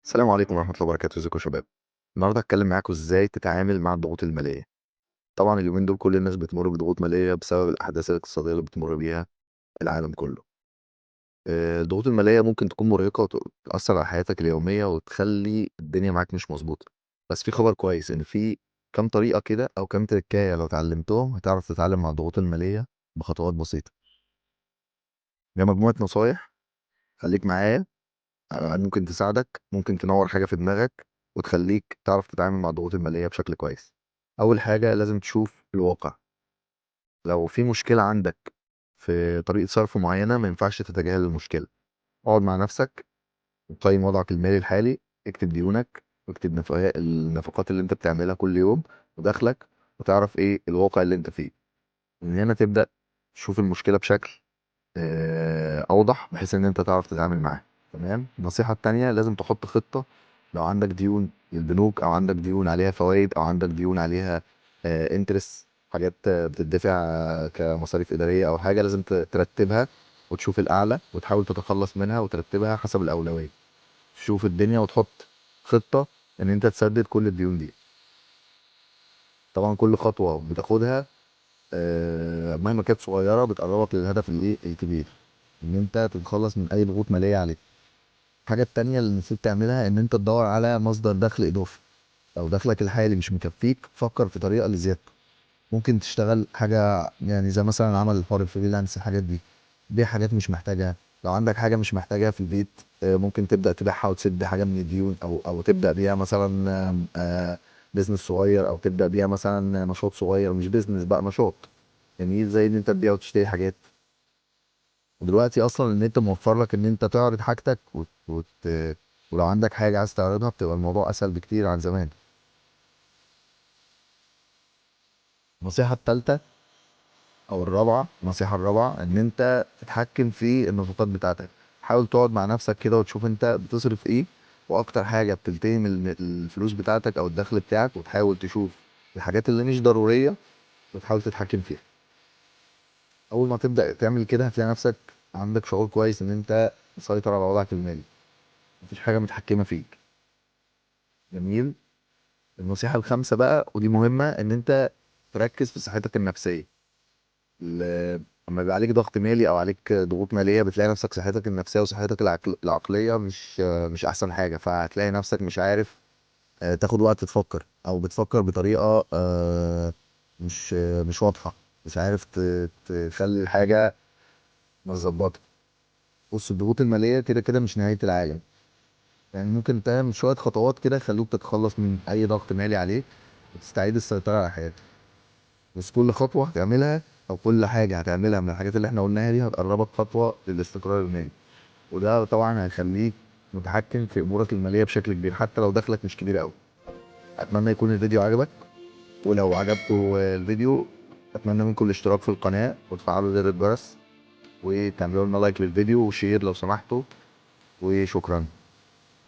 السلام عليكم ورحمة الله وبركاته، ازيكم يا شباب؟ النهارده هاتكلم معاكم ازاي تتعامل مع الضغوط المالية. طبعًا اليومين دول كل الناس بتمر بضغوط مالية بسبب الأحداث الاقتصادية اللي بتمر بيها العالم كله. الضغوط المالية ممكن تكون مرهقة تأثر على حياتك اليومية وتخلي الدنيا معاك مش مضبوطة. بس في خبر كويس إن في كام طريقة كده أو كام تركاية لو اتعلمتهم هتعرف تتعامل مع الضغوط المالية بخطوات بسيطة. هي مجموعة نصايح خليك معايا، ممكن تساعدك، ممكن تنوّر حاجة في دماغك، وتخلّيك تعرف تتعامل مع الضغوط المالية بشكل كويس. أول حاجة لازم تشوف الواقع، لو في مشكلة عندك في طريقة صرف معيّنة ما ينفعش تتجاهل المشكلة. اقعد مع نفسك وقيّم وضعك المالي الحالي، اكتب ديونك، واكتب النفقات اللي أنت بتعملها كل يوم ودخلك، وتعرف إيه الواقع اللي أنت فيه. من هنا تبدأ تشوف المشكلة بشكل أوضح بحيث إن أنت تعرف تتعامل معاها. تمام. النصيحة التانية لازم تحط خطة لو عندك ديون للبنوك أو عندك ديون عليها فوائد أو عندك ديون عليها انترست، حاجات بتدفع كمصاريف إدارية أو حاجة، لازم ترتبها وتشوف الأعلى وتحاول تتخلص منها وترتبها حسب الأولوية. تشوف الدنيا وتحط خطة إن أنت تسدد كل الديون دي. طبعا كل خطوة بتاخدها مهما كانت صغيرة بتقربك للهدف الكبير، إن أنت تتخلص من أي ضغوط مالية عليك. الحاجة التانية اللي المفروض تعملها إن أنت تدور على مصدر دخل إضافي. لو دخلك الحالي مش مكفيك فكر في طريقة لزيادته. ممكن تشتغل حاجة يعني زي مثلا العمل الحر، الفريلانس، الحاجات دي. بيع حاجات مش محتاجها. لو عندك حاجة مش محتاجها في البيت ممكن تبدأ تبيعها وتسد حاجة من الديون أو تبدأ بيها مثلا بيزنس صغير، أو تبدأ بيها مثلا نشاط صغير، مش بيزنس بقى، نشاط جميل زي إن أنت تبيع وتشتري حاجات. ودلوقتي اصلا النت موفر لك ان انت تعرض حاجتك ولو عندك حاجه عايز تعرضها بتبقى الموضوع اسهل بكتير عن زمان. النصيحه الثالثه او الرابعه، النصيحه الرابعه ان انت تتحكم في النفقات بتاعتك. حاول تقعد مع نفسك كده وتشوف انت بتصرف ايه، واكتر حاجه بتلتهم الفلوس بتاعتك او الدخل بتاعك، وتحاول تشوف الحاجات اللي مش ضروريه وتحاول تتحكم فيها. اول ما تبدا تعمل كده هتلاقي نفسك عندك شعور كويس ان انت مسيطر على وضعك المالي، مفيش حاجه متحكمه فيك. جميل. النصيحة الخامسة بقى ودي مهمة، إن أنت تركز في صحتك النفسية. لما بيبقى عليك ضغط مالي أو عليك ضغوط مالية بتلاقي نفسك صحتك النفسية وصحتك العقلية مش أحسن حاجة، فهتلاقي نفسك مش عارف تاخد وقت تفكر، أو بتفكر بطريقة مش واضحة، مش عارف تخلي الحاجة مظبطة. بص، الضغوط المالية كده كده مش نهاية العالم، يعني ممكن تعمل شوية خطوات كده يخلوك تتخلص من أي ضغط مالي عليك وتستعيد السيطرة على حياتك. بس كل خطوة هتعملها أو كل حاجة هتعملها من الحاجات اللي احنا قلناها دي هتقربك خطوة للاستقرار المالي، وده طبعا هيخليك متحكم في أمورك المالية بشكل كبير حتى لو دخلك مش كبير أوي. أتمنى يكون الفيديو عجبك، ولو عجبكم الفيديو أتمنى منكم الاشتراك في القناة وتفعلوا زر الجرس وتعملوا لنا لايك للفيديو وشير لو سمحتوا، وشكرا.